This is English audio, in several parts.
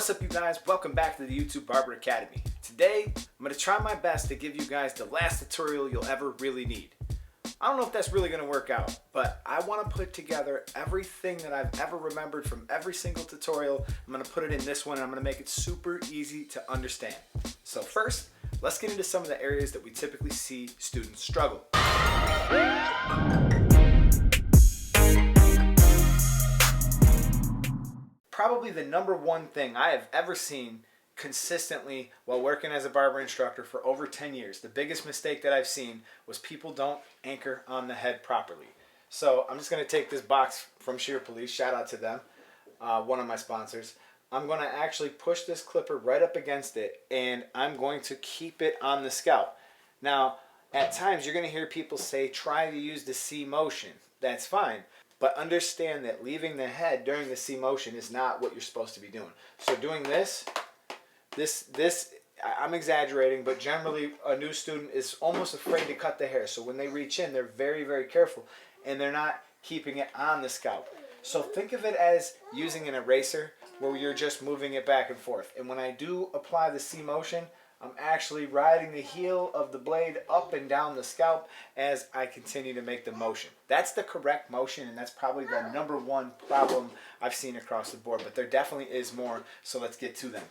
What's up, you guys? Welcome back to the YouTube Barber Academy. Today, I'm going to try my best to give you guys the last tutorial you'll ever really need. I don't know if that's really going to work out, but I want to put together everything that I've ever remembered from every single tutorial. I'm going to put it in this one, and I'm going to make it super easy to understand. So first, let's get into some of the areas that we typically see students struggle. Probably the number one thing I have ever seen consistently while working as a barber instructor for over 10 years. The biggest mistake that I've seen was people don't anchor on the head properly. So I'm just going to take this box from Shear Police, shout out to them, one of my sponsors. I'm going to actually push this clipper right up against it, and I'm going to keep it on the scalp. Now, at times you're going to hear people say, try to use the C motion. That's fine. But understand that leaving the head during the C motion is not what you're supposed to be doing. So doing this, I'm exaggerating, but generally a new student is almost afraid to cut the hair. So when they reach in, they're very, very careful, and they're not keeping it on the scalp. So think of it as using an eraser where you're just moving it back and forth. And when I do apply the C motion, I'm actually riding the heel of the blade up and down the scalp as I continue to make the motion. That's the correct motion, and that's probably the number one problem I've seen across the board, but there definitely is more, so let's get to them.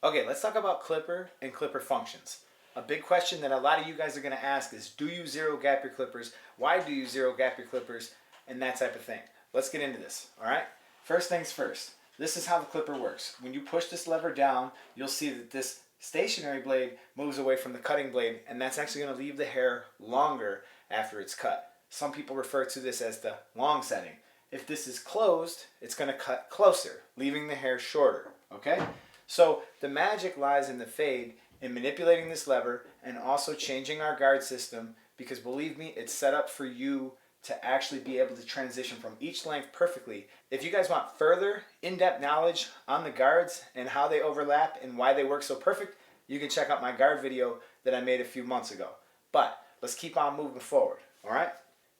Okay, let's talk about clipper and clipper functions. A big question that a lot of you guys are going to ask is, do you zero gap your clippers? Why do you zero gap your clippers? And that type of thing. Let's get into this, all right? First things first, this is how the clipper works. When you push this lever down, you'll see that this stationary blade moves away from the cutting blade, and that's actually going to leave the hair longer after it's cut. Some people refer to this as the long setting. If this is closed, it's going to cut closer, leaving the hair shorter, okay? So the magic lies in the fade, in manipulating this lever and also changing our guard system, because believe me, it's set up for you to actually be able to transition from each length perfectly. If you guys want further in-depth knowledge on the guards and how they overlap and why they work so perfect, you can check out my guard video that I made a few months ago. But let's keep on moving forward, all right?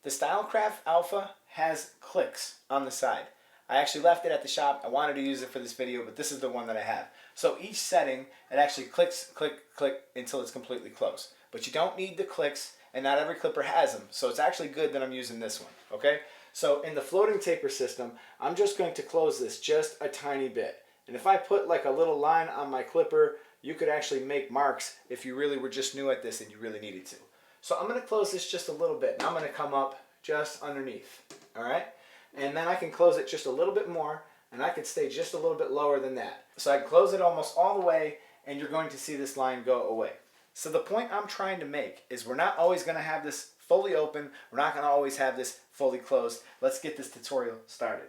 The Stylecraft Alpha has clicks on the side. I actually left it at the shop. I wanted to use it for this video, but this is the one that I have. So each setting, it actually clicks, click, click until it's completely closed. But you don't need the clicks, and not every clipper has them. So it's actually good that I'm using this one, okay? So in the floating taper system, I'm just going to close this just a tiny bit. And if I put like a little line on my clipper, you could actually make marks if you really were just new at this and you really needed to. So I'm going to close this just a little bit. Now I'm going to come up just underneath, all right? And then I can close it just a little bit more, and I can stay just a little bit lower than that. So I can close it almost all the way, and you're going to see this line go away. So the point I'm trying to make is we're not always going to have this fully open. We're not going to always have this fully closed. Let's get this tutorial started.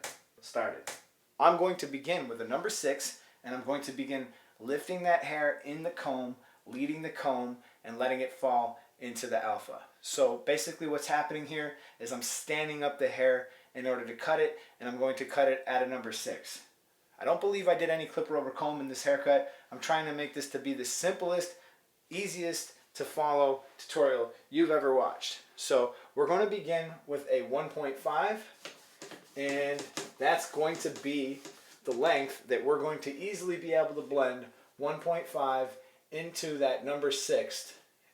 I'm going to begin with a number 6, and I'm going to begin lifting that hair in the comb, leading the comb, and letting it fall into the alpha. So basically what's happening here is I'm standing up the hair in order to cut it, and I'm going to cut it at a number 6. I don't believe I did any clipper over comb in this haircut. I'm trying to make this to be the simplest, easiest to follow tutorial you've ever watched. So we're going to begin with a 1.5, and that's going to be the length that we're going to easily be able to blend 1.5 into that number 6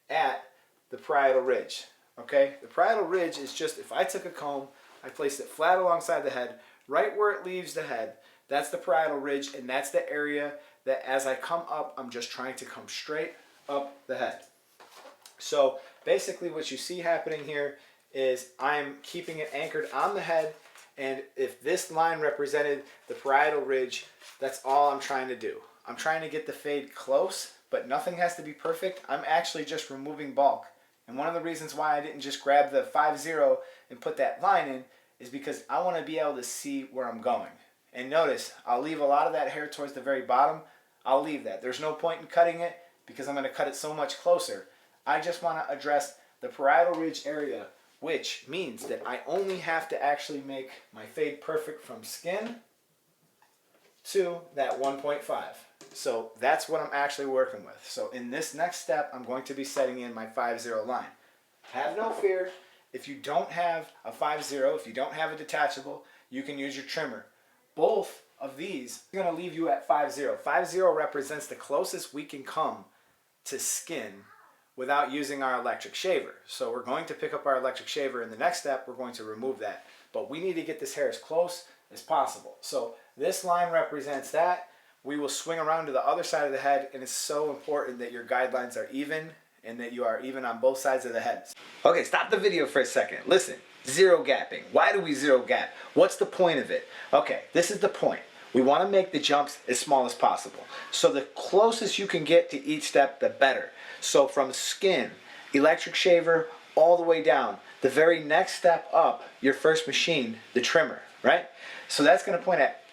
at the parietal ridge. Okay, the parietal ridge is just, if I took a comb, I placed it flat alongside the head, right where it leaves the head, that's the parietal ridge, and that's the area that as I come up, I'm just trying to come straight up the head. So basically what you see happening here is I'm keeping it anchored on the head, and if this line represented the parietal ridge, that's all I'm trying to do. I'm trying to get the fade close, but nothing has to be perfect. I'm actually just removing bulk. And one of the reasons why I didn't just grab the 5-0 and put that line in is because I want to be able to see where I'm going. And notice, I'll leave a lot of that hair towards the very bottom. I'll leave that. There's no point in cutting it because I'm going to cut it so much closer. I just want to address the parietal ridge area, which means that I only have to actually make my fade perfect from skin to that 1.5. So that's what I'm actually working with. So in this next step, I'm going to be setting in my 5-0 line. Have no fear. If you don't have a 5-0, if you don't have a detachable, you can use your trimmer. Both of these are going to leave you at 5-0. 5-0 represents the closest we can come to skin without using our electric shaver. So we're going to pick up our electric shaver. In the next step, we're going to remove that. But we need to get this hair as close as possible. So this line represents that. We will swing around to the other side of the head, and it's so important that your guidelines are even and that you are even on both sides of the head. Okay, stop the video for a second. Listen, zero gapping. Why do we zero gap? What's the point of it? Okay, this is the point. We want to make the jumps as small as possible. So the closest you can get to each step, the better. So from skin, electric shaver, all the way down, the very next step up, your first machine, the trimmer, right? So that's going to point at,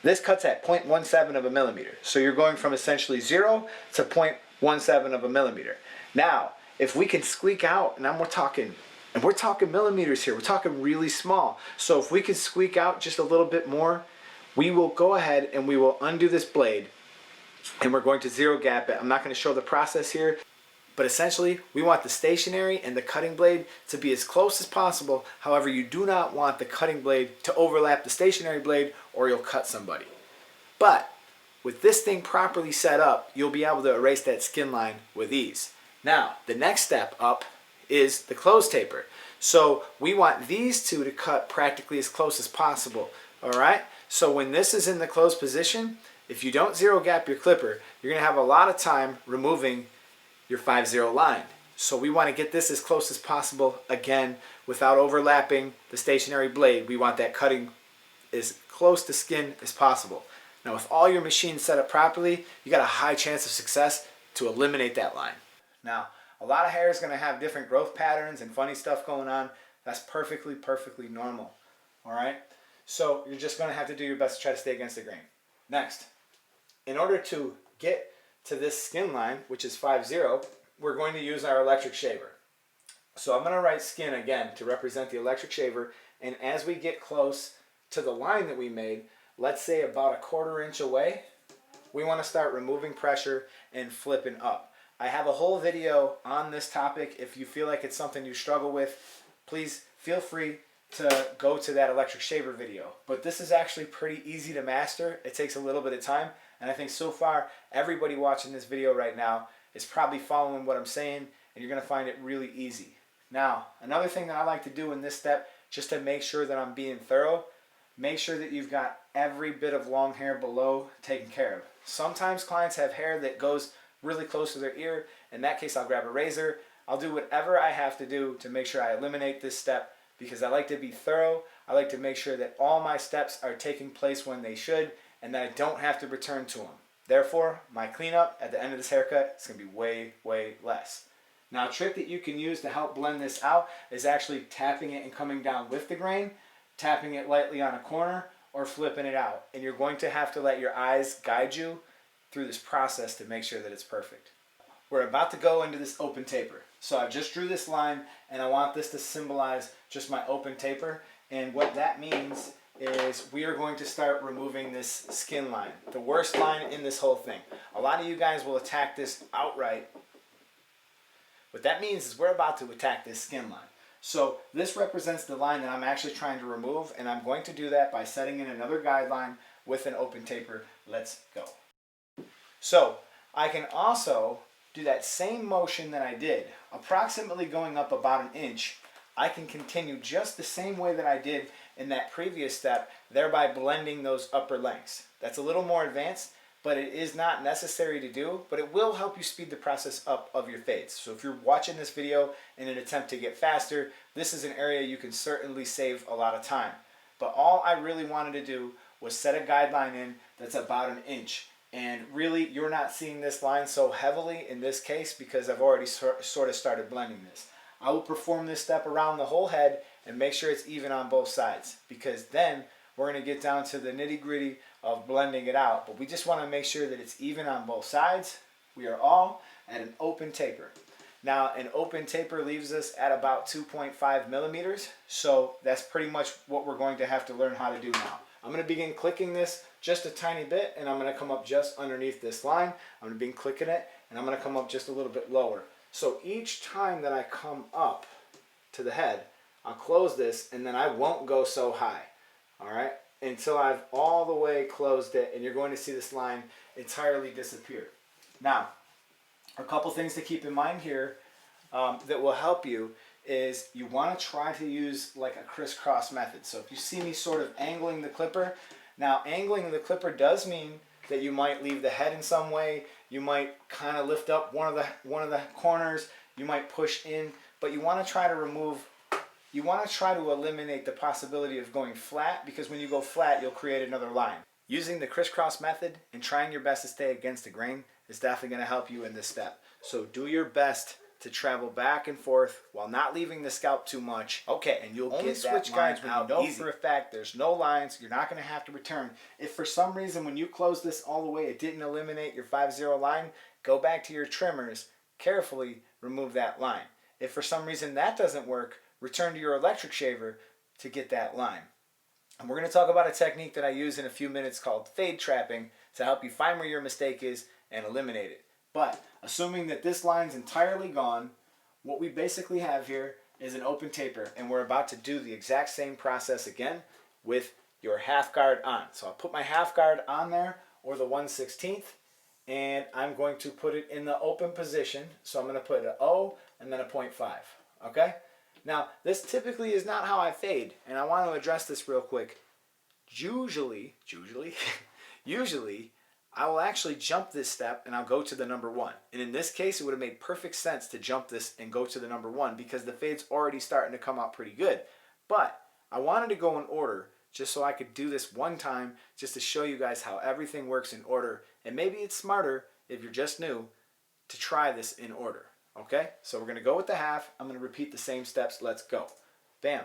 this cuts at 0.17 of a millimeter. So you're going from essentially 0 to 0.17 of a millimeter. Now, if we can squeak out, and we're talking millimeters here, we're talking really small. So if we can squeak out just a little bit more, we will go ahead and we will undo this blade, and we're going to zero gap it. I'm not going to show the process here, but essentially we want the stationary and the cutting blade to be as close as possible. However, you do not want the cutting blade to overlap the stationary blade or you'll cut somebody. But with this thing properly set up, you'll be able to erase that skin line with ease. Now, the next step up is the close taper. So we want these two to cut practically as close as possible. All right? So when this is in the closed position, if you don't zero gap your clipper, you're going to have a lot of time removing your 5-0 line. So we want to get this as close as possible, again, without overlapping the stationary blade. We want that cutting as close to skin as possible. Now with all your machines set up properly, you got a high chance of success to eliminate that line. Now, a lot of hair is going to have different growth patterns and funny stuff going on. That's perfectly normal. All right? So you're just going to have to do your best to try to stay against the grain. Next, in order to get to this skin line, which is 5-0, we're going to use our electric shaver. So I'm going to write skin again to represent the electric shaver, and as we get close to the line that we made, let's say about 1/4 inch away, we want to start removing pressure and flipping up. I have a whole video on this topic. If you feel like it's something you struggle with, please feel free to go to that electric shaver video. But this is actually pretty easy to master. It takes a little bit of time, and I think so far everybody watching this video right now is probably following what I'm saying, and you're going to find it really easy. Now, another thing that I like to do in this step, just to make sure that I'm being thorough, make sure that you've got every bit of long hair below taken care of. Sometimes clients have hair that goes really close to their ear. In that case, I'll grab a razor. I'll do whatever I have to do to make sure I eliminate this step, because I like to be thorough. I like to make sure that all my steps are taking place when they should and that I don't have to return to them. Therefore, my cleanup at the end of this haircut is going to be way less. Now, a trick that you can use to help blend this out is actually tapping it and coming down with the grain, tapping it lightly on a corner, or flipping it out. And you're going to have to let your eyes guide you through this process to make sure that it's perfect. We're about to go into this open taper. So I just drew this line, and I want this to symbolize just my open taper. And what that means is we are going to start removing this skin line, the worst line in this whole thing. A lot of you guys will attack this outright. What that means is we're about to attack this skin line. So this represents the line that I'm actually trying to remove, and I'm going to do that by setting in another guideline with an open taper. Let's go. So I can also do that same motion that I did, approximately going up about 1 inch. I can continue just the same way that I did in that previous step, thereby blending those upper lengths. That's a little more advanced, but it is not necessary to do, but it will help you speed the process up of your fades. So if you're watching this video in an attempt to get faster, this is an area you can certainly save a lot of time. But all I really wanted to do was set a guideline in that's about 1 inch. And really, you're not seeing this line so heavily in this case because I've already sort of started blending this. I will perform this step around the whole head and make sure it's even on both sides, because then we're going to get down to the nitty-gritty of blending it out. But we just want to make sure that it's even on both sides. We are all at an open taper. Now, an open taper leaves us at about 2.5 millimeters. So that's pretty much what we're going to have to learn how to do now. I'm going to begin clicking this just a tiny bit, and I'm going to come up just underneath this line. I'm going to begin clicking it, and I'm going to come up just a little bit lower. So each time that I come up to the head, I'll close this, and then I won't go so high. All right? until I've all the way closed it, and you're going to see this line entirely disappear. Now, a couple things to keep in mind here that will help you is you want to try to use like a crisscross method. So if you see me sort of angling the clipper, now angling the clipper does mean that you might leave the head in some way, you might kind of lift up one of the corners, you might push in, but you want to try to eliminate the possibility of going flat, because when you go flat, you'll create another line. Using the crisscross method and trying your best to stay against the grain is definitely going to help you in this step. So do your best to travel back and forth while not leaving the scalp too much. Okay, and you'll only switch guides when you know for a fact there's no lines, you're not going to have to return. If for some reason when you close this all the way it didn't eliminate your 5-0 line, go back to your trimmers, carefully remove that line. If for some reason that doesn't work, return to your electric shaver to get that line. And we're going to talk about a technique that I use in a few minutes called fade trapping to help you find where your mistake is and eliminate it. But assuming that this line's entirely gone, what we basically have here is an open taper, and we're about to do the exact same process again with your half guard on. So I'll put my half guard on there, or the 1/16, and I'm going to put it in the open position. So I'm going to put an O and then a 0.5, okay? Now, this typically is not how I fade, and I want to address this real quick. Usually, I will actually jump this step and I'll go to the number 1. And in this case, it would have made perfect sense to jump this and go to the number 1 because the fade's already starting to come out pretty good. But I wanted to go in order just so I could do this one time just to show you guys how everything works in order. And maybe it's smarter, if you're just new, to try this in order. Okay? So we're going to go with the half. I'm going to repeat the same steps. Let's go. Bam.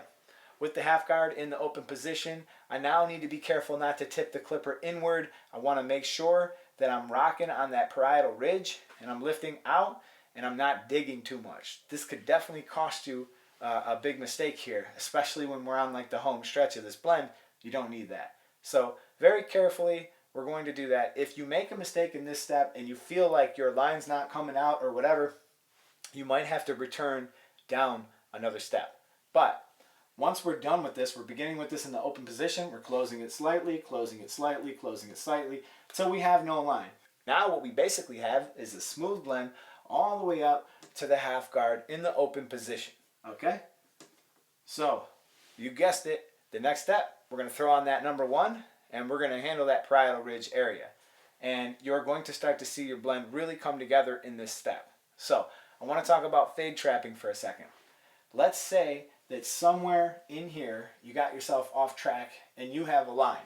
With the half guard in the open position, I now need to be careful not to tip the clipper inward. I want to make sure that I'm rocking on that parietal ridge and I'm lifting out and I'm not digging too much. This could definitely cost you a big mistake here, especially when we're on like the home stretch of this blend. You don't need that. So very carefully, we're going to do that. If you make a mistake in this step and you feel like your line's not coming out or whatever, you might have to return down another step. But once we're done with this, we're beginning with this in the open position. We're closing it slightly, closing it slightly, closing it slightly, until we have no line. Now what we basically have is a smooth blend all the way up to the half guard in the open position. Okay? So, you guessed it, the next step, we're going to throw on that number 1, and we're going to handle that parietal ridge area. And you're going to start to see your blend really come together in this step. So, I want to talk about fade trapping for a second. Let's say that somewhere in here you got yourself off track and you have a line.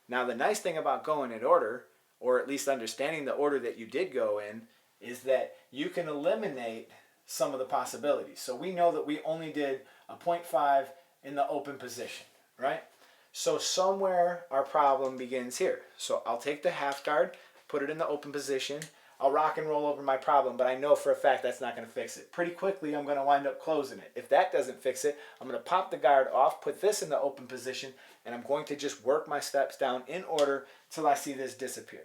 Now the nice thing about going in order, or at least understanding the order that you did go in, is that you can eliminate some of the possibilities. So we know that we only did a 0.5 in the open position, right? So somewhere our problem begins here. So I'll take the half guard, put it in the open position, I'll rock and roll over my problem, but I know for a fact that's not going to fix it. Pretty quickly, I'm going to wind up closing it. If that doesn't fix it, I'm going to pop the guard off, put this in the open position, and I'm going to just work my steps down in order till I see this disappear.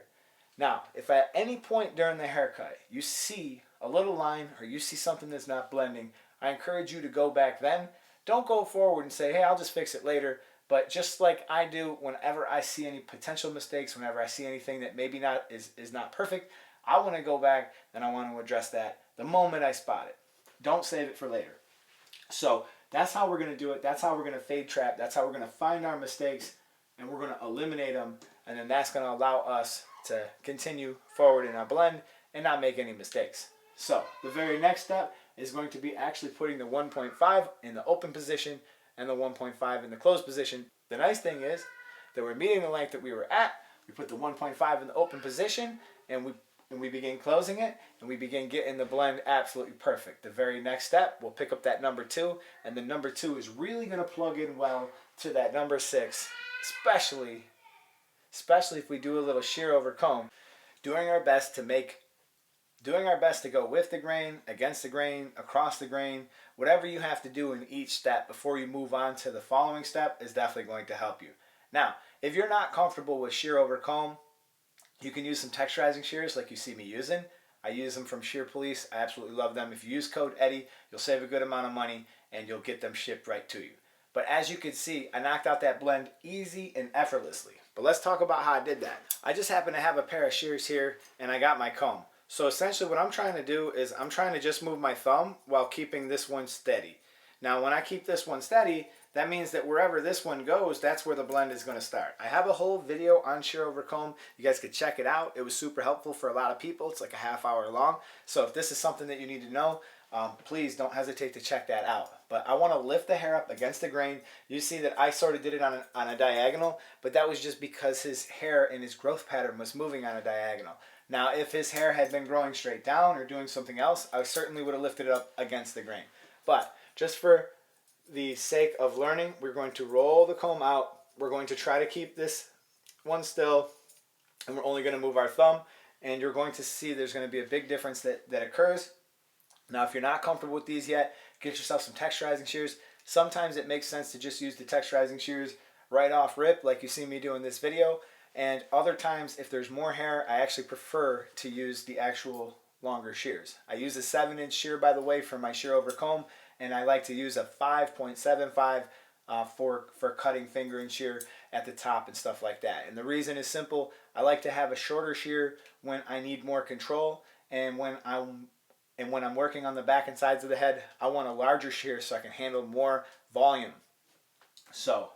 Now, if at any point during the haircut you see a little line or you see something that's not blending, I encourage you to go back then. Don't go forward and say, hey, I'll just fix it later. But just like I do whenever I see any potential mistakes, whenever I see anything that maybe is not perfect, I want to go back and I want to address that the moment I spot it. Don't save it for later. So that's how we're going to do it. That's how we're going to fade trap. That's how we're going to find our mistakes and we're going to eliminate them. And then that's going to allow us to continue forward in our blend and not make any mistakes. So the very next step is going to be actually putting the 1.5 in the open position and the 1.5 in the closed position. The nice thing is that we're meeting the length that we were at. We put the 1.5 in the open position and we begin closing it, and we begin getting the blend absolutely perfect. The very next step, we'll pick up that number 2, and the number 2 is really going to plug in well to that number 6, especially if we do a little shear over comb, doing our best to go with the grain, against the grain, across the grain. Whatever you have to do in each step before you move on to the following step is definitely going to help you. Now, if you're not comfortable with shear over comb, you can use some texturizing shears like you see me using. I use them from Shear Police. I absolutely love them. If you use code Eddie, you'll save a good amount of money and you'll get them shipped right to you. But as you can see, I knocked out that blend easy and effortlessly. But let's talk about how I did that. I just happen to have a pair of shears here and I got my comb. So essentially what I'm trying to do is I'm trying to just move my thumb while keeping this one steady. Now when I keep this one steady, that means that wherever this one goes, that's where the blend is going to start. I have a whole video on shear over comb. You guys could check it out. It was super helpful for a lot of people. It's like a half-hour long. So if this is something that you need to know, please don't hesitate to check that out. But I want to lift the hair up against the grain. You see that I sort of did it on a diagonal, but that was just because his hair and his growth pattern was moving on a diagonal. Now, if his hair had been growing straight down or doing something else, I certainly would have lifted it up against the grain. But just for the sake of learning, we're going to roll the comb out. We're going to try to keep this one still, and we're only going to move our thumb, and you're going to see there's going to be a big difference that occurs. Now, if you're not comfortable with these yet, get yourself some texturizing shears. Sometimes it makes sense to just use the texturizing shears right off rip, like you see me do in this video. And other times, if there's more hair, I actually prefer to use the actual longer shears. I use a 7-inch shear, by the way, for my shear over comb, and I like to use a 5.75 for cutting finger and shear at the top and stuff like that. And the reason is simple. I like to have a shorter shear when I need more control, and when I'm working on the back and sides of the head, I want a larger shear so I can handle more volume. So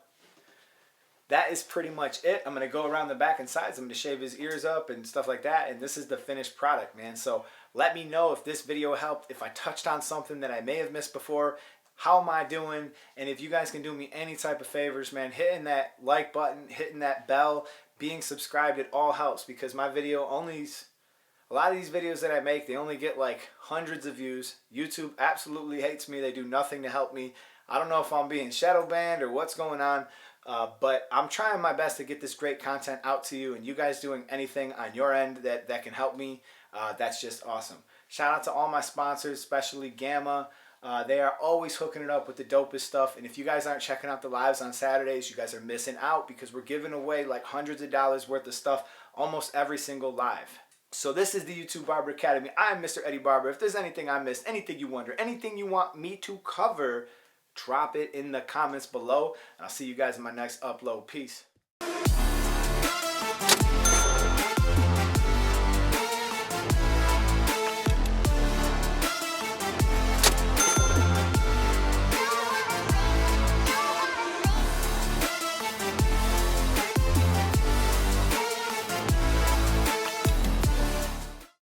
that is pretty much it. I'm going to go around the back and sides. I'm going to shave his ears up and stuff like that. And this is the finished product, man. So let me know if this video helped, if I touched on something that I may have missed before. How am I doing? And if you guys can do me any type of favors, man, hitting that like button, hitting that bell, being subscribed, it all helps, because my video only... A lot of these videos that I make, they only get like hundreds of views. YouTube absolutely hates me. They do nothing to help me. I don't know if I'm being shadow banned or what's going on, but I'm trying my best to get this great content out to you, and you guys doing anything on your end that can help me, that's just awesome. Shout out to all my sponsors, especially Gamma. They are always hooking it up with the dopest stuff, and if you guys aren't checking out the lives on Saturdays, you guys are missing out, because we're giving away like hundreds of dollars worth of stuff almost every single live. So this is the YouTube Barber Academy. I'm Mr. Eddie Barber. If there's anything I missed, anything you wonder, anything you want me to cover, drop it in the comments below. And I'll see you guys in my next upload. Peace.